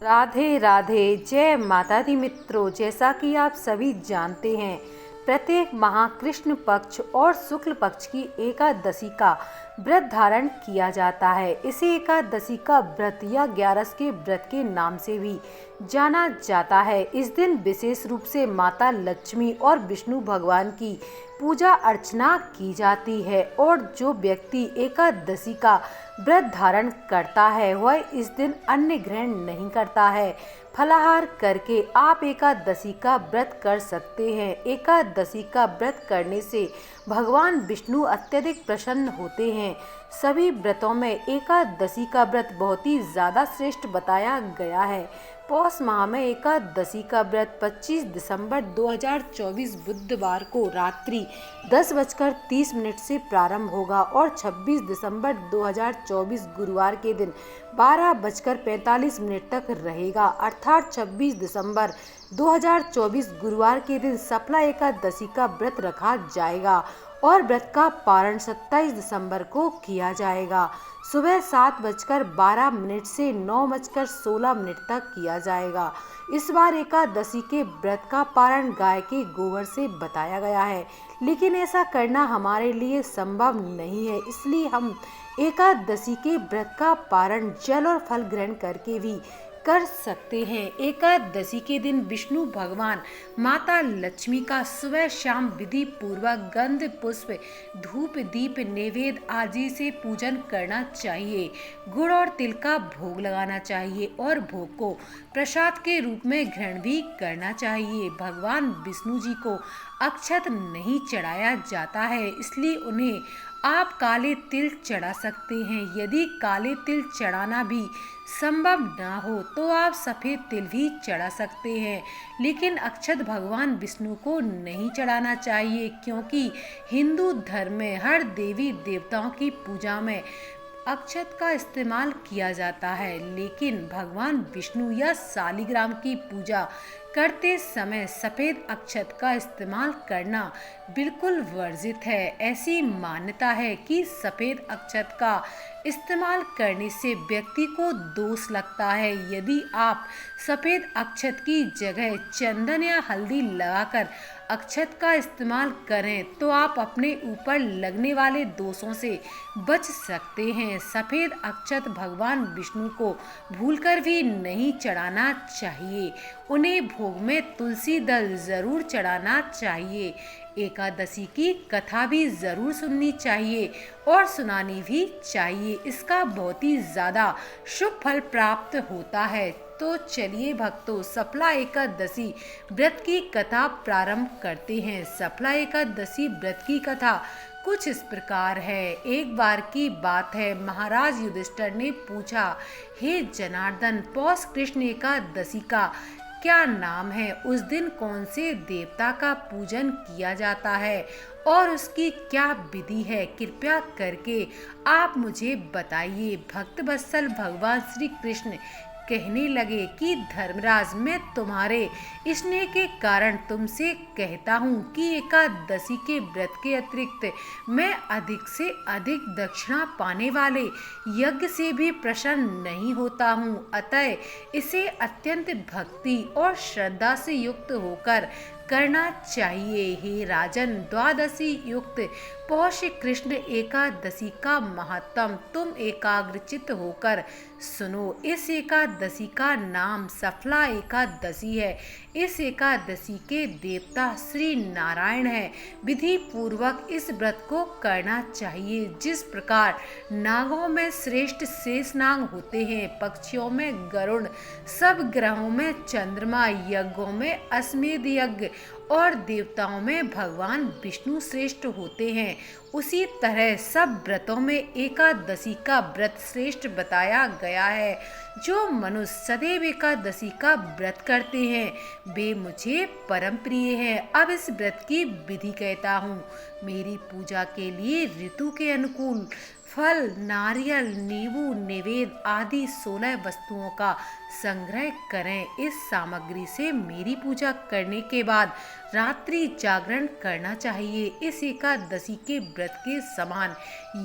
राधे राधे। जय माता दी मित्रों, जैसा कि आप सभी जानते हैं, प्रत्येक माह कृष्ण पक्ष और शुक्ल पक्ष की एकादशी का व्रत धारण किया जाता है। इसे एकादशी का व्रत या 11 के व्रत के नाम से भी जाना जाता है। इस दिन विशेष रूप से माता लक्ष्मी और विष्णु भगवान की पूजा अर्चना की जाती है और जो व्यक्ति एकादशी का व्रत धारण करता है वह इस दिन अन्न ग्रहण नहीं करता है। फलाहार करके आप एकादशी का व्रत कर सकते हैं। एकादशी का व्रत करने से भगवान विष्णु अत्यधिक प्रसन्न होते हैं। सभी व्रतों में एकादशी का व्रत बहुत ही ज़्यादा श्रेष्ठ बताया गया है। पौष माह में एकादशी का व्रत 25 दिसंबर 2024 बुधवार को रात्रि 10:30 से प्रारंभ होगा और 26 दिसंबर 2024 गुरुवार के दिन 12:45 तक रहेगा। अर्थात 26 दिसंबर 2024 गुरुवार के दिन सफला एकादशी का व्रत रखा जाएगा और व्रत का पारण 27 दिसंबर को किया जाएगा। सुबह 7:12 से 9:16 तक किया जाएगा। इस बार एकादशी के व्रत का पारण गाय के गोबर से बताया गया है, लेकिन ऐसा करना हमारे लिए संभव नहीं है, इसलिए हम एकादशी के व्रत का पारण जल और फल ग्रहण करके भी कर सकते हैं। एकादशी के दिन विष्णु भगवान माता लक्ष्मी का सुबह शाम विधि पूर्वक गंध पुष्प धूप दीप नैवेद्य आदि से पूजन करना चाहिए। गुड़ और तिल का भोग लगाना चाहिए और भोग को प्रसाद के रूप में ग्रहण भी करना चाहिए। भगवान विष्णु जी को अक्षत नहीं चढ़ाया जाता है, इसलिए उन्हें आप काले तिल चढ़ा सकते हैं। यदि काले तिल चढ़ाना भी संभव ना हो तो आप सफ़ेद तिल भी चढ़ा सकते हैं, लेकिन अक्षत भगवान विष्णु को नहीं चढ़ाना चाहिए, क्योंकि हिंदू धर्म में हर देवी देवताओं की पूजा में अक्षत का इस्तेमाल किया जाता है, लेकिन भगवान विष्णु या शालिग्राम की पूजा करते समय सफ़ेद अक्षत का इस्तेमाल करना बिल्कुल वर्जित है। ऐसी मान्यता है कि सफ़ेद अक्षत का इस्तेमाल करने से व्यक्ति को दोष लगता है। यदि आप सफ़ेद अक्षत की जगह चंदन या हल्दी लगाकर अक्षत का इस्तेमाल करें तो आप अपने ऊपर लगने वाले दोषों से बच सकते हैं। सफ़ेद अक्षत भगवान विष्णु को भूलकर भी नहीं चढ़ाना चाहिए। उन्हें भोग में तुलसी दल जरूर चढ़ाना चाहिए। एकादशी की कथा भी ज़रूर सुननी चाहिए और सुनानी भी चाहिए। इसका बहुत ही ज़्यादा शुभ फल प्राप्त होता है। तो चलिए भक्तों, सफला एकादशी व्रत की कथा प्रारंभ करते हैं। सफला एकादशी व्रत की कथा कुछ इस प्रकार है। एक बार की बात है, महाराज युधिष्ठिर ने पूछा, हे जनार्दन, पौष कृष्ण एकादशी का क्या नाम है? उस दिन कौन से देवता का पूजन किया जाता है और उसकी क्या विधि है? कृपया करके आप मुझे बताइए। भक्त वत्सल भगवान श्री कृष्ण कहने लगे कि धर्मराज, मैं तुम्हारे स्नेह के कारण तुमसे कहता हूँ कि एकादशी के व्रत के अतिरिक्त मैं अधिक से अधिक दक्षिणा पाने वाले यज्ञ से भी प्रसन्न नहीं होता हूँ। अतः इसे अत्यंत भक्ति और श्रद्धा से युक्त होकर करना चाहिए। हे राजन, द्वादशी युक्त पौष कृष्ण एकादशी का महात्म तुम एकाग्रचित्त होकर सुनो। इस एकादशी का नाम सफला एकादशी है। इस एकादशी के देवता श्री नारायण है। विधि पूर्वक इस व्रत को करना चाहिए। जिस प्रकार नागों में श्रेष्ठ शेषनाग होते हैं, पक्षियों में गरुड़, सब ग्रहों में चंद्रमा, यज्ञों में अश्वमेध यज्ञ और देवताओं में भगवान विष्णु श्रेष्ठ होते हैं, उसी तरह सब व्रतों में एकादशी का व्रत श्रेष्ठ बताया गया है। जो मनुष्य सदैव एकादशी का व्रत करते हैं वे मुझे परम प्रिय हैं। अब इस व्रत की विधि कहता हूँ। मेरी पूजा के लिए ऋतु के अनुकूल फल, नारियल, नींबू, निवेद आदि 16 वस्तुओं का संग्रह करें। इस सामग्री से मेरी पूजा करने के बाद रात्रि जागरण करना चाहिए। इस एकादशी के व्रत के समान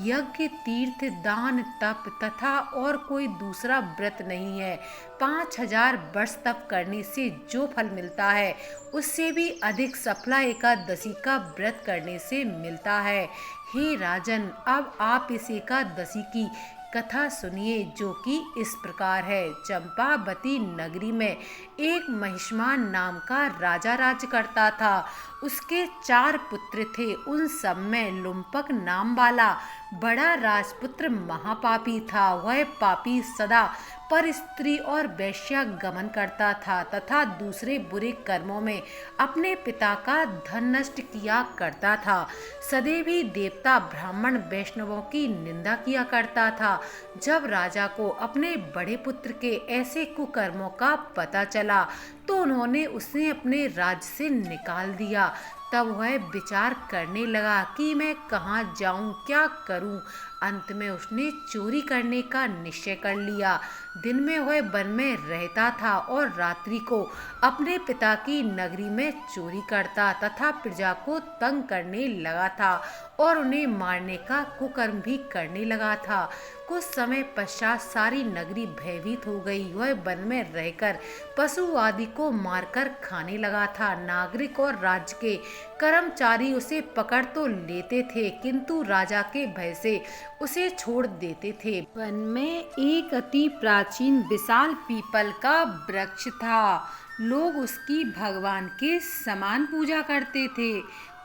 यज्ञ, तीर्थ, दान, तप तथा और कोई दूसरा व्रत नहीं है। 5000 वर्ष तप करने से जो फल मिलता है उससे भी अधिक सफला एकादशी का व्रत करने से मिलता है। हे राजन, अब आप इस एकादशी की कथा सुनिए, जो कि इस प्रकार है। चंपावती नगरी में एक महिष्मान नाम का राजा राज्य करता था। उसके 4 पुत्र थे। उन सब में लुम्पक नाम वाला बड़ा राजपुत्र महापापी था। वह पापी सदा पर स्त्री और वेश्या गमन करता था तथा दूसरे बुरे कर्मों में अपने पिता का धन नष्ट किया करता था। सदैव ही देवता, ब्राह्मण, वैष्णवों की निंदा किया करता था। जब राजा को अपने बड़े पुत्र के ऐसे कुकर्मों का पता चला तो उन्होंने उसे अपने राज्य से निकाल दिया। तब वह विचार करने लगा कि मैं कहाँ जाऊँ, क्या करूँ। अंत में उसने चोरी करने का निश्चय कर लिया। दिन में वह वन में रहता था और रात्रि को अपने पिता की नगरी में चोरी करता तथा प्रजा को तंग करने लगा था और उन्हें मारने का कुकर्म भी करने लगा था। कुछ समय पश्चात सारी नगरी भयभीत हो गई। वह वन में रहकर पशु आदि को मारकर खाने लगा था। नागरिक और राज्य के कर्मचारी उसे पकड़ तो लेते थे, किंतु राजा के भय से उसे छोड़ देते थे। वन में एक अति प्राचीन विशाल पीपल का वृक्ष था। लोग उसकी भगवान के समान पूजा करते थे।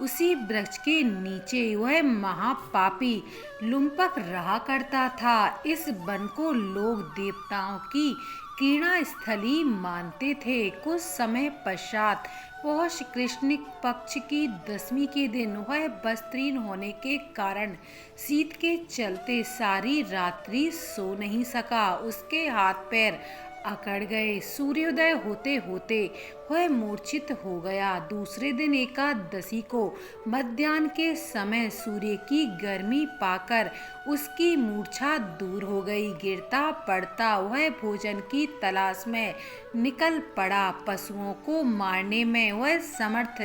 उसी वृक्ष के नीचे वह महापापी लुम्पक रहा करता था। इस वन को लोग देवताओं की क्रीड़ा स्थली मानते थे। कुछ समय पश्चात पौष कृष्ण पक्ष की 10वीं के दिन वह वस्त्रहीन होने के कारण शीत के चलते सारी रात्रि सो नहीं सका। उसके हाथ पैर अकड़ गए। सूर्योदय होते होते वह मूर्छित हो गया। दूसरे दिन एकादशी को मध्याह्न के समय सूर्य की गर्मी पाकर उसकी मूर्छा दूर हो गई। गिरता पड़ता वह भोजन की तलाश में निकल पड़ा। पशुओं को मारने में वह समर्थ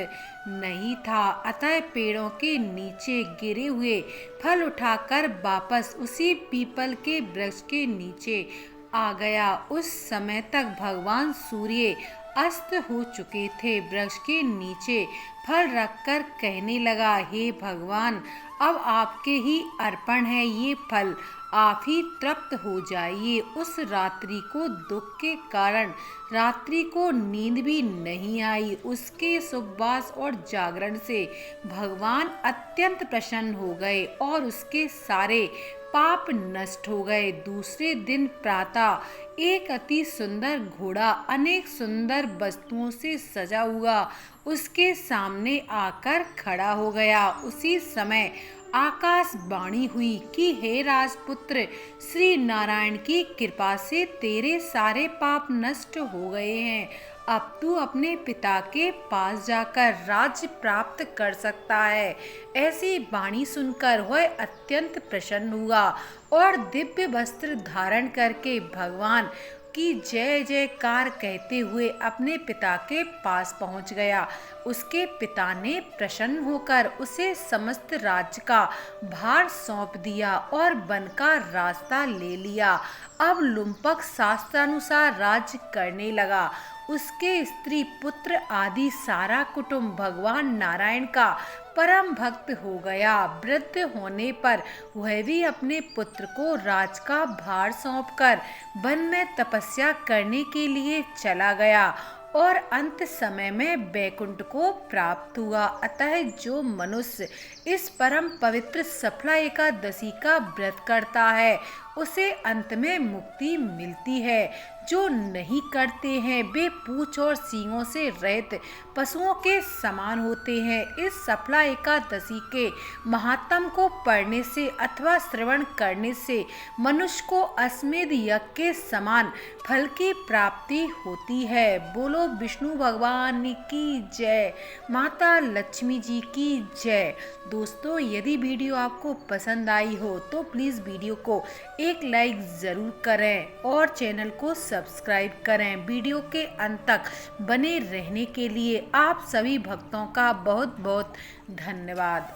नहीं था, अतः पेड़ों के नीचे गिरे हुए फल उठाकर वापस उसी पीपल के वृक्ष के नीचे आ गया। उस समय तक भगवान सूर्य अस्त हो चुके थे। वृक्ष के नीचे फल रखकर कहने लगा, हे भगवान, अब आपके ही अर्पण है ये फल, आप ही तृप्त हो जाइए। उस रात्रि को दुख के कारण रात्रि को नींद भी नहीं आई। उसके उपवास और जागरण से भगवान अत्यंत प्रसन्न हो गए और उसके सारे पाप नष्ट हो गए। दूसरे दिन प्रातः एक अति सुंदर घोड़ा अनेक सुंदर वस्तुओं से सजा हुआ उसके सामने आकर खड़ा हो गया। उसी समय आकाशवाणी हुई कि हे राजपुत्र, श्री नारायण की कृपा से तेरे सारे पाप नष्ट हो गए हैं। अब तू अपने पिता के पास जाकर राज्य प्राप्त कर सकता है। ऐसी वाणी सुनकर वह अत्यंत प्रसन्न हुआ और दिव्य वस्त्र धारण करके भगवान की जय जयकार कहते हुए अपने पिता के पास पहुंच गया। उसके पिता ने प्रसन्न होकर उसे समस्त राज्य का भार सौंप दिया और वन का रास्ता ले लिया। अब लुम्पक शास्त्रानुसार राज्य करने लगा। उसके स्त्री, पुत्र आदि सारा कुटुंब भगवान नारायण का परम भक्त हो गया। वृद्ध होने पर वह भी अपने पुत्र को राज का भार सौंपकर वन में तपस्या करने के लिए चला गया और अंत समय में वैकुंठ को प्राप्त हुआ। अतः जो मनुष्य इस परम पवित्र सफला एकादशी का व्रत करता है उसे अंत में मुक्ति मिलती है। जो नहीं करते हैं वे पूंछ और सींगों से रहित पशुओं के समान होते हैं। इस सफला एकादशी के महात्म को पढ़ने से अथवा श्रवण करने से मनुष्य को अश्वमेध यज्ञ के समान फल की प्राप्ति होती है। बोलो विष्णु भगवान की जय, माता लक्ष्मी जी की जय। दोस्तों, यदि वीडियो आपको पसंद आई हो तो प्लीज़ वीडियो को एक लाइक ज़रूर करें और चैनल को सब्सक्राइब करें। वीडियो के अंत तक बने रहने के लिए आप सभी भक्तों का बहुत बहुत धन्यवाद।